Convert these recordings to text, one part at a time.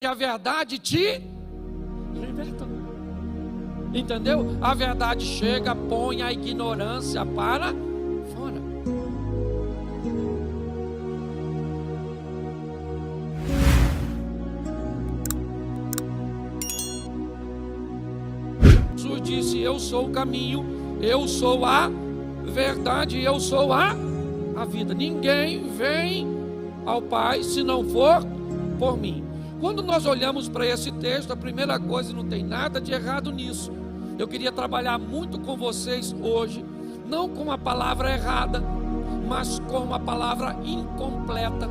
que a verdade te liberta. Entendeu? A verdade chega, põe a ignorância para fora. Jesus disse: eu sou o caminho, eu sou a verdade, eu sou a vida. Ninguém vem ao Pai se não for por mim. Quando nós olhamos para esse texto, a primeira coisa, não tem nada de errado nisso. Eu queria trabalhar muito com vocês hoje, não com a palavra errada, mas com a palavra incompleta.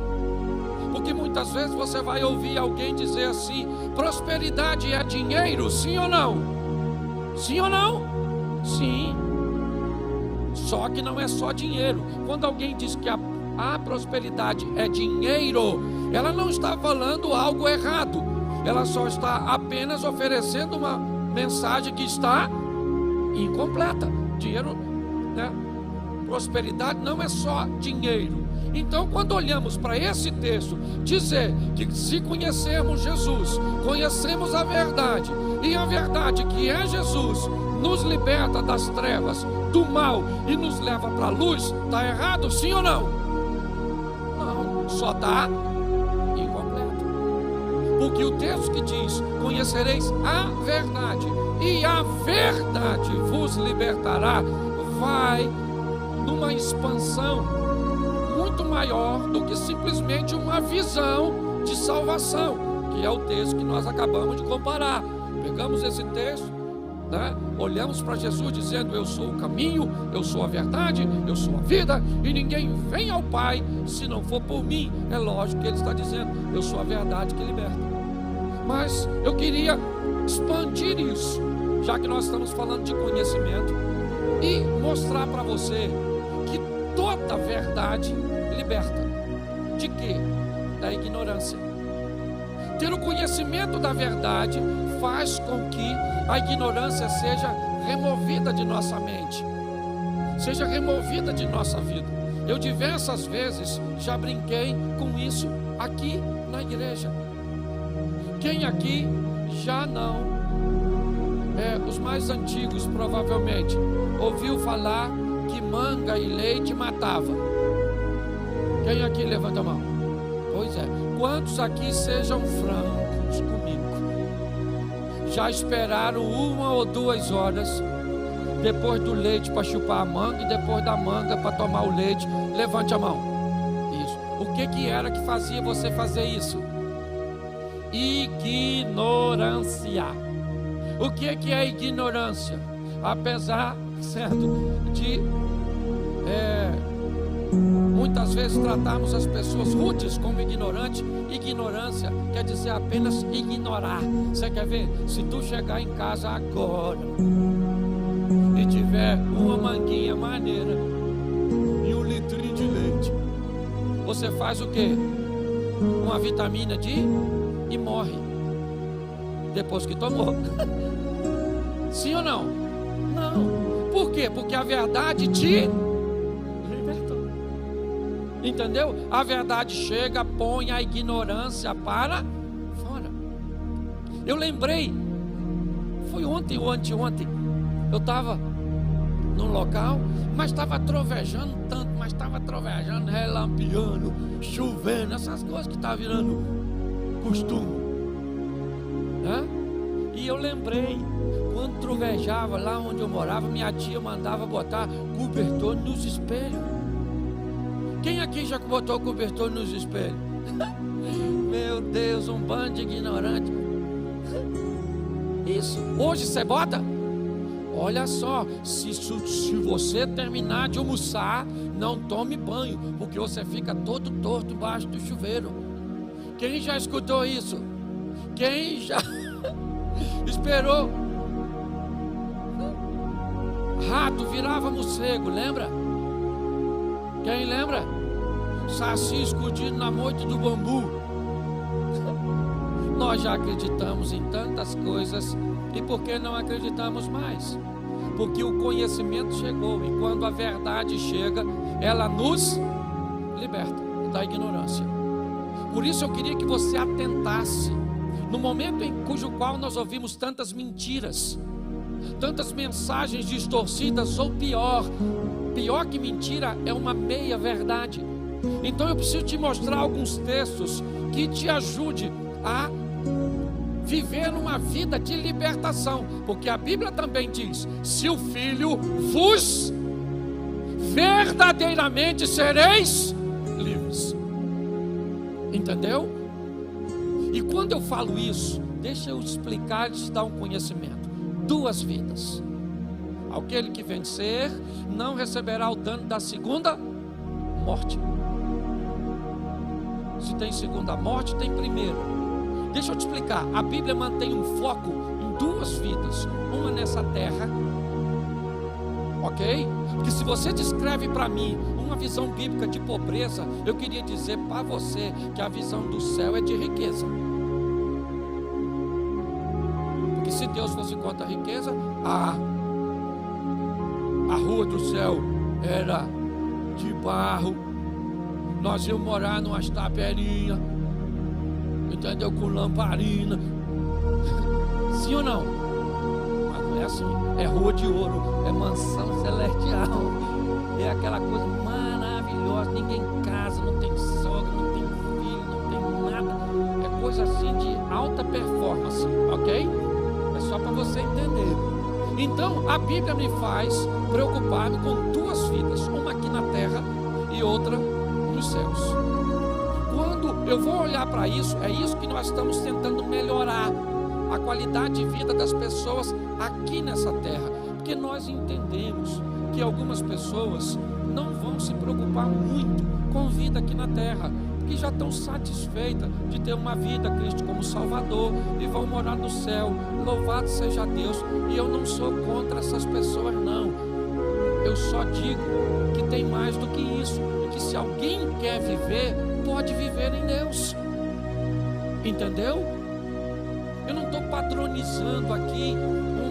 Porque muitas vezes você vai ouvir alguém dizer assim: prosperidade é dinheiro, sim ou não? Sim ou não? Sim. Só que não é só dinheiro. Quando alguém diz que a prosperidade é dinheiro, ela não está falando algo errado, ela só está apenas oferecendo uma mensagem que está incompleta. Dinheiro, né? Prosperidade não é só dinheiro. Então, quando olhamos para esse texto, dizer que se conhecermos Jesus, conhecemos a verdade, e a verdade que é Jesus nos liberta das trevas, do mal e nos leva para a luz, está errado, sim ou não? Não, só está incompleto. Porque o texto que diz: conhecereis a verdade e a verdade vos libertará, vai numa expansão muito maior do que simplesmente uma visão de salvação, que é o texto que nós acabamos de comparar. Pegamos esse texto, né? Olhamos para Jesus dizendo: eu sou o caminho, eu sou a verdade, eu sou a vida, e ninguém vem ao Pai se não for por mim. É lógico que ele está dizendo: eu sou a verdade que liberta. Mas eu queria expandir isso, já que nós estamos falando de conhecimento, e mostrar para você que toda verdade liberta. De quê? Da ignorância. Ter o conhecimento da verdade faz com que a ignorância seja removida de nossa mente, seja removida de nossa vida. Eu diversas vezes já brinquei com isso aqui na igreja. Quem aqui já não, os mais antigos provavelmente, ouviu falar que manga e leite matava? Quem aqui levanta a mão? Pois é. Quantos aqui, sejam francos comigo, já esperaram 1 ou 2 horas depois do leite para chupar a manga e depois da manga para tomar o leite? Levante a mão. Isso. O que era que fazia você fazer isso? Ignorância. O que é ignorância? Apesar, certo, de muitas vezes tratarmos as pessoas rudes como ignorantes. Ignorância quer dizer apenas ignorar. Você quer ver? Se tu chegar em casa agora e tiver uma manguinha maneira e 1 litrinho de leite, você faz o quê? Uma vitamina D e morre depois que tomou. Sim ou não? Não. Por quê? Porque a verdade te libertou. Entendeu? A verdade chega, põe a ignorância para fora. Eu lembrei, foi ontem ou anteontem, eu estava num local, mas estava trovejando tanto, mas estava trovejando, relampeando, chovendo, essas coisas que está virando costume, né? E eu lembrei, quando trovejava lá onde eu morava, minha tia mandava botar cobertor nos espelhos. Quem aqui já botou cobertor nos espelhos? Meu Deus, um bando de ignorante. Isso, hoje você bota? Olha só, se você terminar de almoçar, não tome banho, porque você fica todo torto embaixo do chuveiro. Quem já escutou isso? Quem já esperou rato virava morcego, lembra? Quem lembra? Saci escondido na moita do bambu. Nós já acreditamos em tantas coisas, e por que não acreditamos mais? Porque o conhecimento chegou, e quando a verdade chega, ela nos liberta da ignorância. Por isso eu queria que você atentasse No momento em cujo qual nós ouvimos tantas mentiras, tantas mensagens distorcidas, ou pior que mentira é uma meia verdade. Então eu preciso te mostrar alguns textos que te ajude a viver uma vida de libertação, porque a Bíblia também diz: se o Filho vos verdadeiramente sereis livres. Entendeu? E quando eu falo isso, deixa eu explicar e te dar um conhecimento. 2 vidas. Aquele que vencer não receberá o dano da segunda morte. Se tem segunda morte, tem primeira. Deixa eu te explicar. A Bíblia mantém um foco em 2 vidas. Uma nessa terra, ok? Porque se você descreve para mim uma visão bíblica de pobreza, eu queria dizer para você que a visão do céu é de riqueza. Porque se Deus fosse contra a riqueza, a rua do céu era de barro, nós íamos morar numa taperinha, entendeu? Com lamparina. Sim ou não? Mas não é assim. É rua de ouro, é mansão celestial, é aquela coisa maravilhosa. Ninguém casa, não tem sogra, não tem filho, não tem nada. É coisa assim de alta performance, ok? É só para você entender. Então a Bíblia me faz preocupar-me com 2 vidas, uma aqui na terra e outra nos céus. Quando eu vou olhar para isso, é isso que nós estamos tentando melhorar, a qualidade de vida das pessoas aqui nessa terra, porque nós entendemos que algumas pessoas não vão se preocupar muito com vida aqui na terra, que já estão satisfeitas de ter uma vida, Cristo como Salvador, e vão morar no céu. Louvado seja Deus. E eu não sou contra essas pessoas, não. Eu só digo que tem mais do que isso, e que se alguém quer viver, pode viver em Deus. Entendeu? Eu não estou padronizando aqui um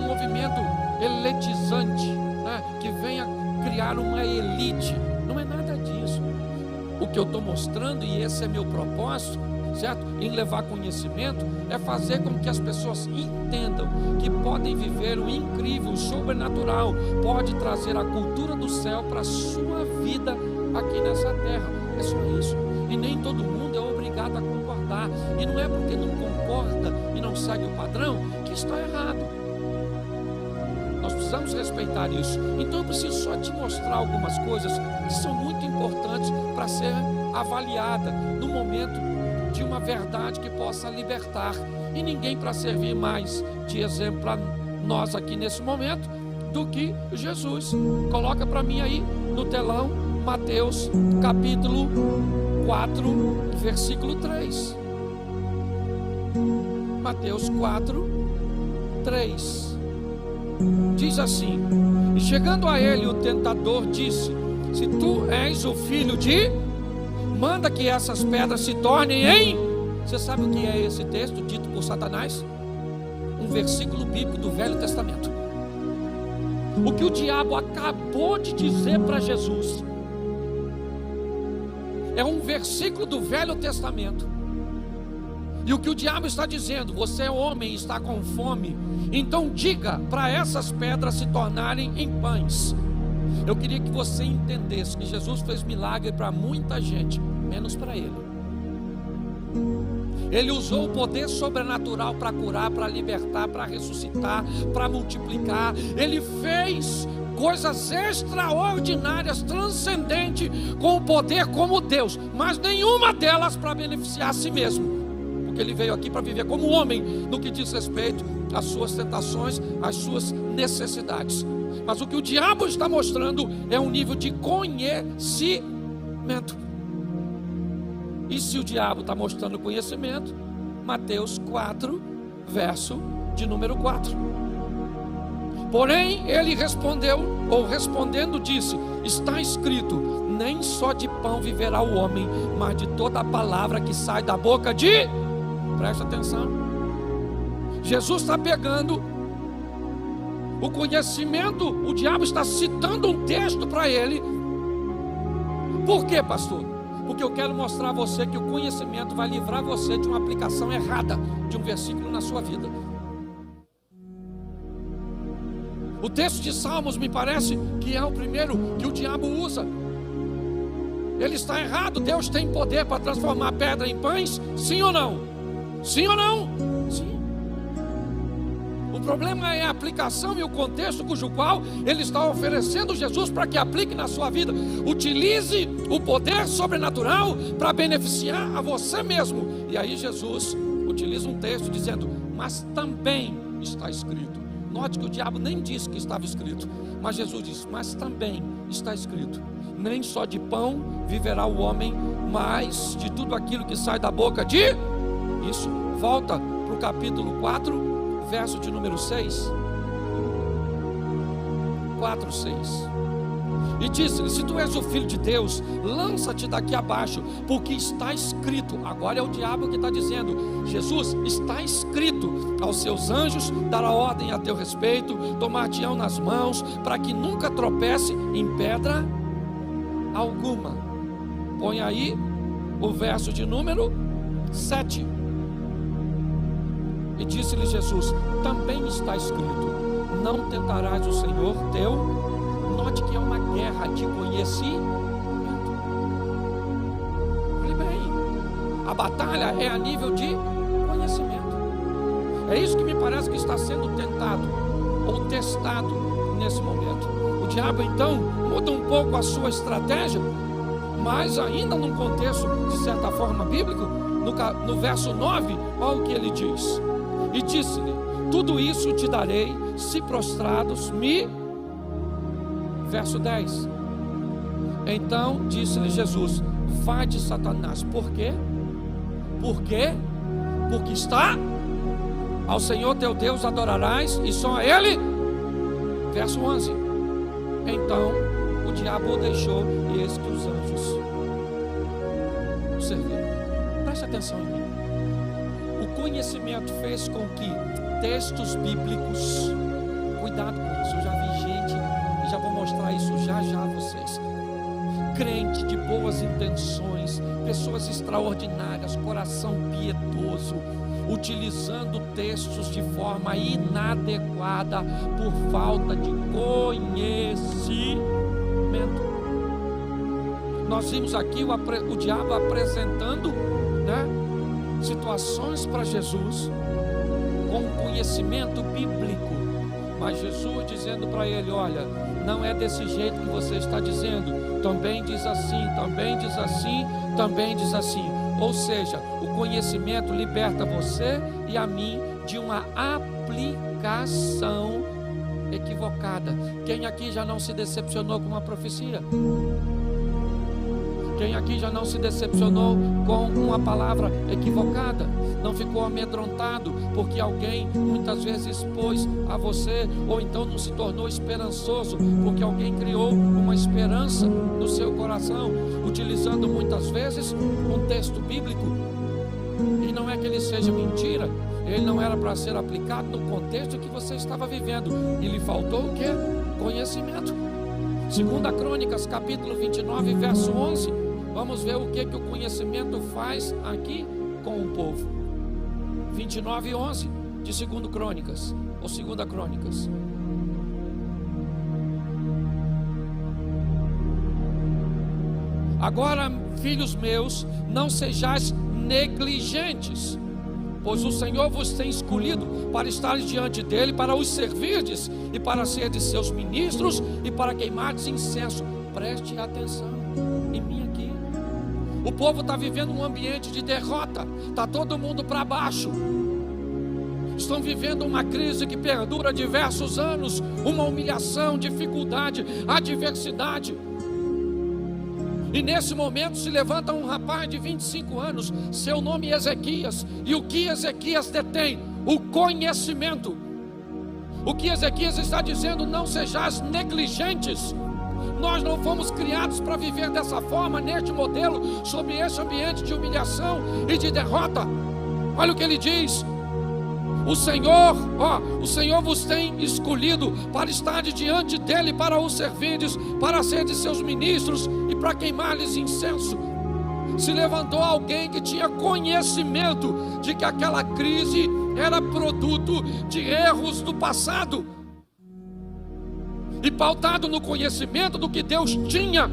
movimento elitizante, né, que venha criar uma elite. Não é nada disso. O que eu estou mostrando, e esse é meu propósito, certo? Em levar conhecimento, é fazer com que as pessoas entendam que podem viver o incrível, o sobrenatural, pode trazer a cultura do céu para a sua vida aqui nessa terra. É só isso. E nem todo mundo é obrigado a concordar. E não é porque não concorda e não segue o padrão que está errado. Nós precisamos respeitar isso. Então eu preciso só te mostrar algumas coisas que são muito importantes para ser avaliada no momento de uma verdade que possa libertar. E ninguém para servir mais de exemplo para nós aqui nesse momento do que Jesus. Coloca para mim aí no telão Mateus capítulo 4, versículo 3. Mateus 4, 3. Diz assim: e chegando a ele o tentador disse: se tu és o filho de, manda que essas pedras se tornem em... Você sabe o que é esse texto dito por Satanás? Um versículo bíblico do Velho Testamento. O que o diabo acabou de dizer para Jesus é um versículo do Velho Testamento. E o que o diabo está dizendo: você é homem e está com fome, então diga para essas pedras se tornarem em pães. Eu queria que você entendesse que Jesus fez milagre para muita gente, menos para ele. Ele usou o poder sobrenatural para curar, para libertar, para ressuscitar, para multiplicar. Ele fez coisas extraordinárias, transcendentes, com o poder como Deus, mas nenhuma delas para beneficiar a si mesmo, porque ele veio aqui para viver como homem, no que diz respeito às suas tentações, às suas necessidades. Mas o que o diabo está mostrando é um nível de conhecimento. E se o diabo está mostrando conhecimento, Mateus 4, verso de número 4. Porém, ele respondeu, ou respondendo disse: está escrito, nem só de pão viverá o homem, mas de toda a palavra que sai da boca de... Presta atenção. Jesus está pegando o conhecimento, o diabo está citando um texto para ele. Por quê, pastor? Porque eu quero mostrar a você que o conhecimento vai livrar você de uma aplicação errada de um versículo na sua vida. O texto de Salmos me parece que é o primeiro que o diabo usa. Ele está errado. Deus tem poder para transformar pedra em pães? Sim ou não? Sim ou não? Sim. O problema é a aplicação e o contexto cujo qual ele está oferecendo Jesus para que aplique na sua vida. Utilize o poder sobrenatural para beneficiar a você mesmo. E aí Jesus utiliza um texto dizendo: mas também está escrito. Note que o diabo nem disse que estava escrito, mas Jesus disse: mas também está escrito, nem só de pão viverá o homem, mas de tudo aquilo que sai da boca de... Isso, volta para o capítulo 4, verso de número 6. 4, 6. E disse-lhe: se tu és o filho de Deus, lança-te daqui abaixo, porque está escrito. Agora é o diabo que está dizendo: Jesus, está escrito, aos seus anjos dará ordem a teu respeito, tomar-te-ão nas mãos, para que nunca tropece em pedra alguma. Põe aí o verso de número 7. E disse-lhe Jesus: também está escrito, não tentarás o Senhor teu. Note que é uma guerra de conhecimento. Olhe bem, a batalha é a nível de conhecimento. É isso que me parece que está sendo tentado ou testado nesse momento. O diabo então muda um pouco a sua estratégia, mas ainda num contexto de certa forma bíblico. No verso 9, olha o que ele diz: e disse-lhe: tudo isso te darei, se prostrados me... Verso 10. Então disse-lhe Jesus: vai de Satanás. Por quê? Por quê? Porque está: ao Senhor teu Deus adorarás, e só a Ele. Verso 11. Então o diabo o deixou, e eis que os anjos o serviram. Preste atenção em mim. O conhecimento fez com que textos bíblicos... Cuidado com isso, eu já vi gente... Já vou mostrar isso já a vocês. Crente de boas intenções, pessoas extraordinárias, coração piedoso, utilizando textos de forma inadequada por falta de conhecimento. Nós vimos aqui o diabo apresentando, né, situações para Jesus com conhecimento bíblico, mas Jesus dizendo para ele: olha, não é desse jeito que você está dizendo, também diz assim, também diz assim, também diz assim. Ou seja, o conhecimento liberta você e a mim de uma aplicação equivocada. Quem aqui já não se decepcionou com uma profecia? Quem aqui já não se decepcionou com uma palavra equivocada? Não ficou amedrontado porque alguém muitas vezes expôs a você, ou então não se tornou esperançoso porque alguém criou uma esperança no seu coração, utilizando muitas vezes um texto bíblico? E não é que ele seja mentira, ele não era para ser aplicado no contexto que você estava vivendo, e lhe faltou o quê? Conhecimento. 2 Crônicas, capítulo 29, verso 11. Vamos ver o que o conhecimento faz aqui com o povo. 29, 11 de 2 Crônicas, ou 2 Crônicas. Agora, filhos meus, não sejais negligentes, pois o Senhor vos tem escolhido para estar diante dele, para os servirdes e para serdes seus ministros e para queimardes incenso. Preste atenção em mim aqui. O povo está vivendo um ambiente de derrota, está todo mundo para baixo, estão vivendo uma crise que perdura diversos anos, uma humilhação, dificuldade, adversidade. E nesse momento se levanta um rapaz de 25 anos, seu nome é Ezequias, e o que Ezequias detém? O conhecimento. O que Ezequias está dizendo: não sejais negligentes. Nós não fomos criados para viver dessa forma, neste modelo, sob esse ambiente de humilhação e de derrota. Olha o que ele diz: o Senhor vos tem escolhido para estar diante dele, para os servirdes, para serdes seus ministros e para queimar-lhes incenso. Se levantou alguém que tinha conhecimento de que aquela crise era produto de erros do passado. E pautado no conhecimento do que Deus tinha,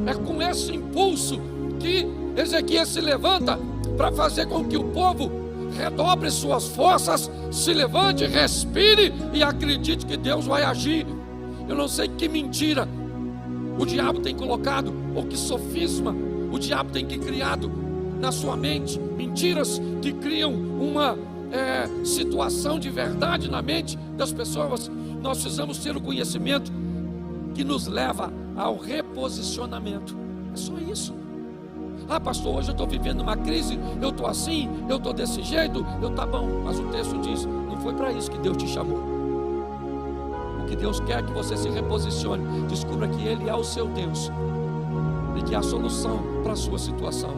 é com esse impulso que Ezequias se levanta para fazer com que o povo redobre suas forças, se levante, respire e acredite que Deus vai agir. Eu não sei que mentira o diabo tem colocado, ou que sofisma o diabo tem criado na sua mente, mentiras que criam uma situação de verdade na mente das pessoas. Nós precisamos ter o conhecimento que nos leva ao reposicionamento. É só isso. Ah, pastor, hoje eu estou vivendo uma crise, eu estou assim, eu estou desse jeito, tá bom, mas o texto diz, não foi para isso que Deus te chamou. O que Deus quer é que você se reposicione, descubra que Ele é o seu Deus e que há solução para a sua situação.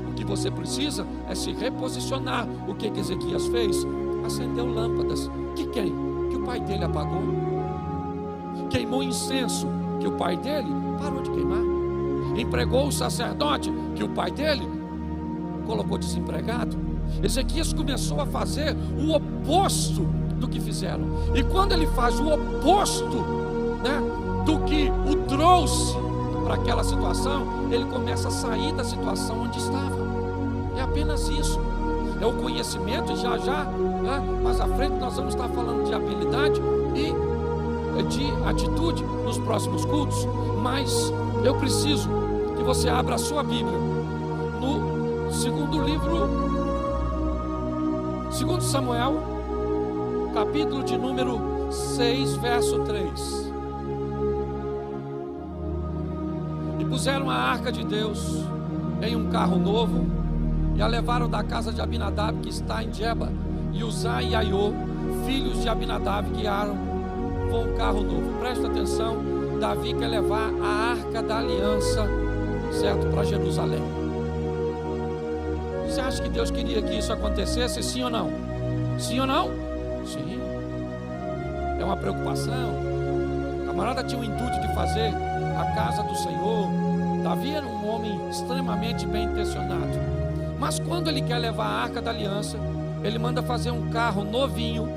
O que você precisa é se reposicionar. O que Ezequias fez? Acendeu lâmpadas. Que o pai dele apagou. Queimou incenso, que o pai dele parou de queimar. Empregou o sacerdote, que o pai dele colocou desempregado. Ezequias começou a fazer o oposto do que fizeram. E quando ele faz o oposto, do que o trouxe para aquela situação, ele começa a sair da situação onde estava. É apenas isso. É o conhecimento, e já, mais à frente nós vamos estar falando de habilidade e de atitude nos próximos cultos. Mas eu preciso que você abra a sua Bíblia no segundo livro, 2 Samuel, capítulo de número 6, verso 3. E puseram a arca de Deus em um carro novo, e a levaram da casa de Abinadab, que está em Jeba, e Uzá e Aiô, filhos de Abinadab, guiaram com um carro novo. Presta atenção, Davi quer levar a arca da aliança, certo, para Jerusalém. Você acha que Deus queria que isso acontecesse, sim ou não? Sim ou não? Sim. É uma preocupação. O camarada tinha o intuito de fazer a casa do Senhor. Davi era um homem extremamente bem intencionado. Mas quando ele quer levar a arca da aliança, ele manda fazer um carro novinho,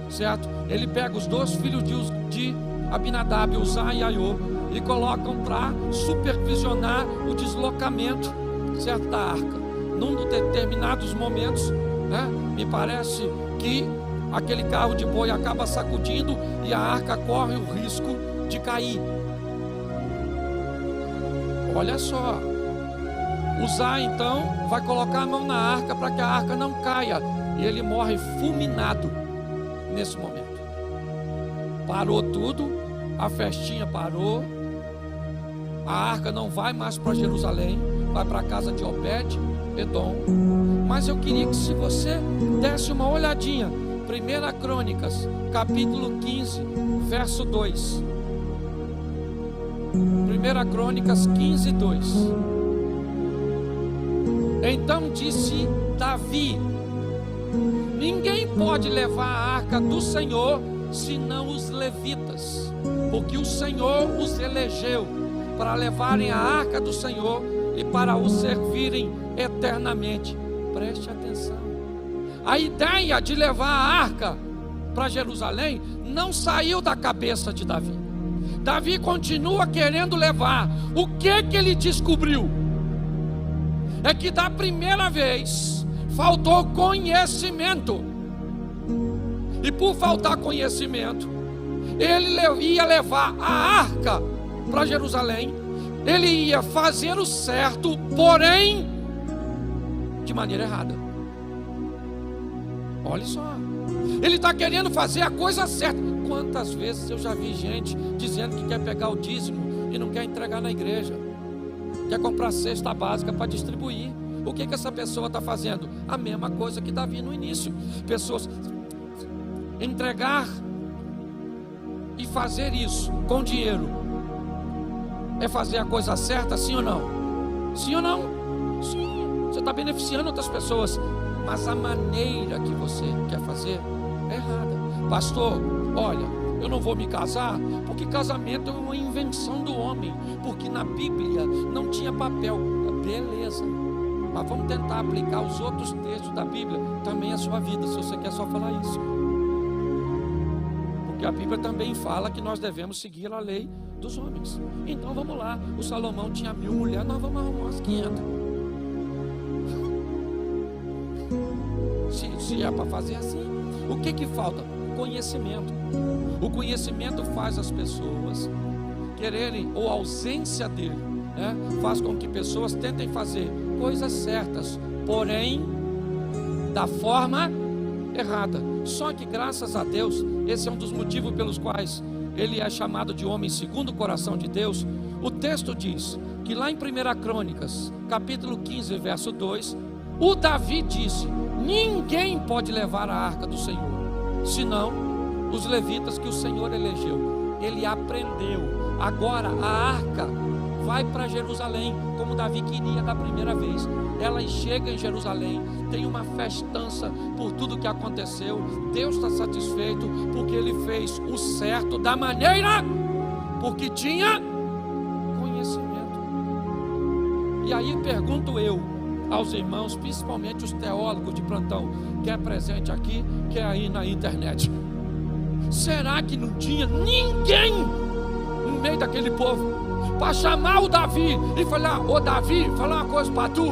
certo? Ele pega os dois filhos de Abinadab, Uzá e Aiô, e colocam para supervisionar o deslocamento, certo, da arca. Num determinados momentos, me parece que aquele carro de boi acaba sacudindo e a arca corre o risco de cair. Olha só, Uzá então vai colocar a mão na arca para que a arca não caia, e ele morre fulminado nesse momento. Parou tudo, a festinha parou, a arca não vai mais para Jerusalém, vai para a casa de Obed-Edom. Mas eu queria que, se você desse uma olhadinha, 1 Crônicas, capítulo 15, verso 2. 1 Crônicas 15, 2. Então disse Davi: ninguém pode levar a arca do Senhor senão os levitas, porque o Senhor os elegeu para levarem a arca do Senhor e para o servirem eternamente. Preste atenção. A ideia de levar a arca para Jerusalém não saiu da cabeça de Davi. Davi continua querendo levar. O que ele descobriu? É que da primeira vez faltou conhecimento. E por faltar conhecimento, ele ia levar a arca para Jerusalém. Ele ia fazer o certo, porém de maneira errada. Olha só, ele está querendo fazer a coisa certa. Quantas vezes eu já vi gente dizendo que quer pegar o dízimo e não quer entregar na igreja, quer comprar cesta básica para distribuir. O que essa pessoa está fazendo? A mesma coisa que Davi no início. Pessoas entregar e fazer isso com dinheiro é fazer a coisa certa, sim ou não? Sim ou não? Sim, você está beneficiando outras pessoas, mas a maneira que você quer fazer é errada. Pastor, olha, eu não vou me casar porque casamento é uma invenção do homem, porque na Bíblia não tinha papel. beleza. Mas vamos tentar aplicar os outros textos da Bíblia também à sua vida, se você quer só falar isso. Porque a Bíblia também fala que nós devemos seguir a lei dos homens. Então vamos lá, o Salomão tinha 1000 mulheres, nós vamos arrumar umas 500. Se é para fazer assim, o que falta? Conhecimento. O conhecimento faz as pessoas quererem, ou a ausência dele, né, faz com que pessoas tentem fazer coisas certas, porém da forma errada. Só que graças a Deus, esse é um dos motivos pelos quais ele é chamado de homem segundo o coração de Deus. O texto diz que lá em 1 Crônicas, capítulo 15, verso 2, o Davi disse: ninguém pode levar a arca do Senhor, senão os levitas que o Senhor elegeu. Ele aprendeu. Agora a arca vai para Jerusalém, como Davi queria da primeira vez. Ela chega em Jerusalém, tem uma festança por tudo que aconteceu. Deus está satisfeito porque ele fez o certo da maneira, porque tinha conhecimento. E aí pergunto eu aos irmãos, principalmente os teólogos de plantão, que é presente aqui, que é aí na internet: será que não tinha ninguém no meio daquele povo para chamar o Davi e falar: ô Davi, falar uma coisa para tu,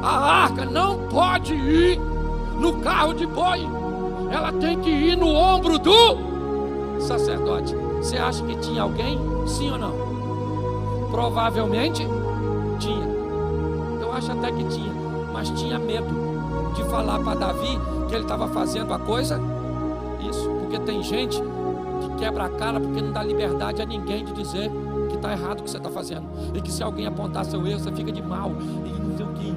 a arca não pode ir no carro de boi, ela tem que ir no ombro do sacerdote? Você acha que tinha alguém? Sim ou não? Provavelmente tinha. Eu acho até que tinha, mas tinha medo de falar para Davi que ele estava fazendo a coisa. Isso, porque tem gente que quebra a cara porque não dá liberdade a ninguém de dizer que está errado o que você está fazendo, e que se alguém apontar seu erro, você fica de mal, e não sei o que.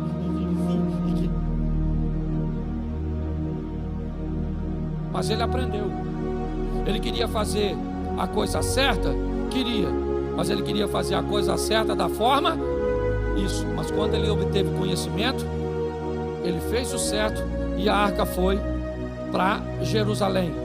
Mas ele aprendeu. Ele queria fazer a coisa certa, mas ele queria fazer a coisa certa da forma, isso. Mas quando ele obteve conhecimento, ele fez o certo, e a arca foi para Jerusalém.